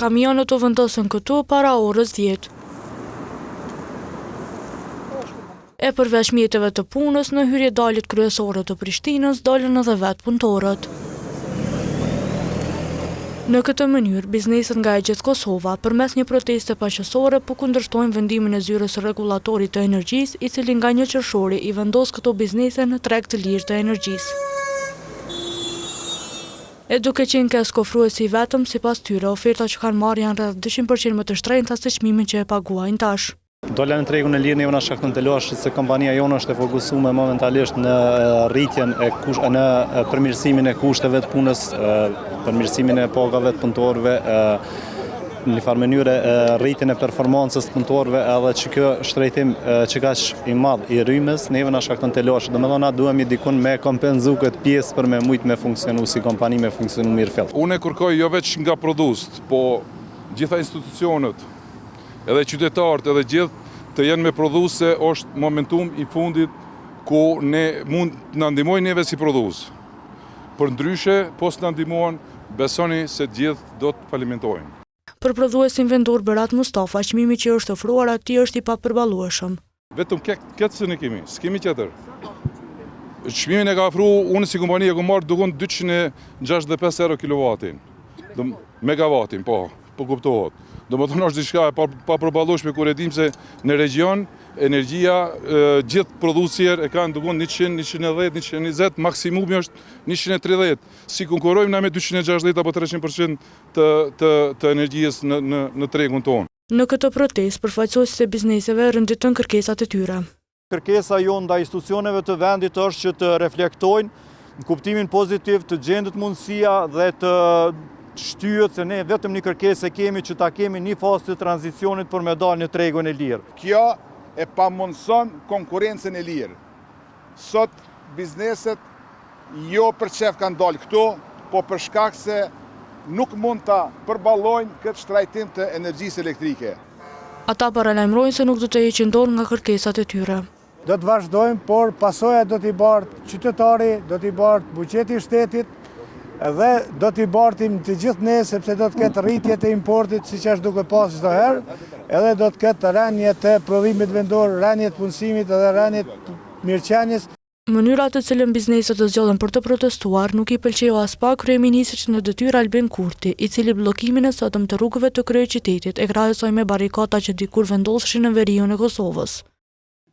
Kamionët u vendosën këtu para orës 10. E përveç mjeteve të punës, në hyrjedalit kryesore të Prishtinës dalën edhe vetë punëtorët. Në këtë mënyrë, bizneset nga e gjithë Kosova, përmes një proteste paqësore, po kundërshtojnë vendimin e zyrës së rregullatorit të energjisë, i cili nga 1 qershori i vendos këto biznese në treg të lirë të energjisë. E duke qenë kesk ofruesi vetëm, sipas tyre, oferta që kanë marrë janë rreth 200% më të shtrenjta se çmimin që e paguajnë tash. Dola në tregun e lirë ne na shkakton të lashë se kompania jona është e fokusuar momentalisht në rritjen në përmirësimin e kushteve të punës, përmirësimin e pagave të punëtorëve, në një farë mënyrë rritjen e performancës të punëtorëve, edhe që kjo shtrejtim që kaq i madh i rrymës neve na shkakton të lashë. Domethënë na duhemi dikun me kompenzu këtë pjesë për me mujt me funksionu si kompani me funksionu mirë fill. Unë kërkoj jo vetëm nga prodhuesit, po gjitha institucionet, edhe qytetarët edhe gjithë të jenë me prodhuese, është momentum i fundit ku ne mund të na ndihmojnë neve si prodhues. Për ndryshe, po s'na ndihmojnë, besoni se gjithë do të falimentojnë. Për prodhuesin vendor Berat Mustafa, çmimi që është ofruar atij është i papërballueshëm. Vetëm këtë se ne kemi, s'kemi tjetër. Çmimin e ka ofruar unë si kompani e kam marrë dukon 265 euro kilovatin. Megavatin, po kuptohet. Domethënë është diçka e papërballueshme kur e dim se në region energjia gjithë prodhuesier e kanë dukon 100, 110, 120, maksimumi është 130. Si konkurrojmë na me 260 apo 300% të energjisë në tregun tonë. Në këtë protestë, përfaqësuesit e bizneseve renditën kërkesat e tyre. Kërkesa jonë ndaj institucioneve të vendit është që të reflektojnë në kuptimin pozitiv të gjendet mundësia dhe të shtyhet se ne vetëm një kërkesë kemi që ta kemi një fazë të tranzicionit për me dalë në tregun e lirë. Kjo e pamundson konkurrencën e lirë. Sot bizneset jo për çef kanë dalë këtu, po për shkak se nuk mund ta përballojnë këtë shtrajtim të energjisë elektrike. Ata paralajmërojnë se nuk do të heqin dorë nga kërkesat e tyre. Do të vazhdojmë, por pasoja do t'i bartë qytetari, do t'i bartë buqeti i shtetit, dhe do t'i bartim të gjithë ne, sepse do të ketë rritje të importit, siç është duke pasur çdo herë, edhe do të ketë rënje të prodhimit vendor, rënje të punësimit edhe rënje të mirëqenies. Mënyra të cilën bizneset të zgjodhen për të protestuar nuk i pëlqeu as pak kryeministrit në detyrë Albin Kurti, i cili bllokimin e sotëm të rrugëve të kryeqytetit e krahasoi me barrikata që dikur vendoseshin në veriun e Kosovës.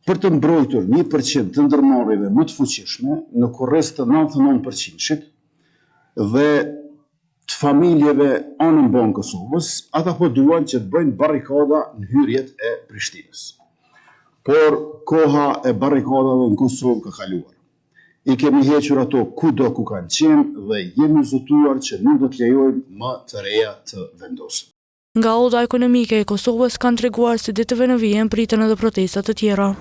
Për të mbrojtur 1% të ndërmarrjeve më të fuqishme në kurrez të 99%-shit dhe të familjeve anën banë Kosovës, ata po duan që të bëjnë barrikada në hyrjet e Prishtinës. Por koha e barrikadave në Kosovë ka kaluar. I kemi hequr ato kudo ku kanë qenë dhe jemi zotuar që nuk do të lejojmë më të reja të vendosur. Nga oda ekonomike e Kosovës kanë treguar se ditëve në vijim pritën edhe protestat të tjera.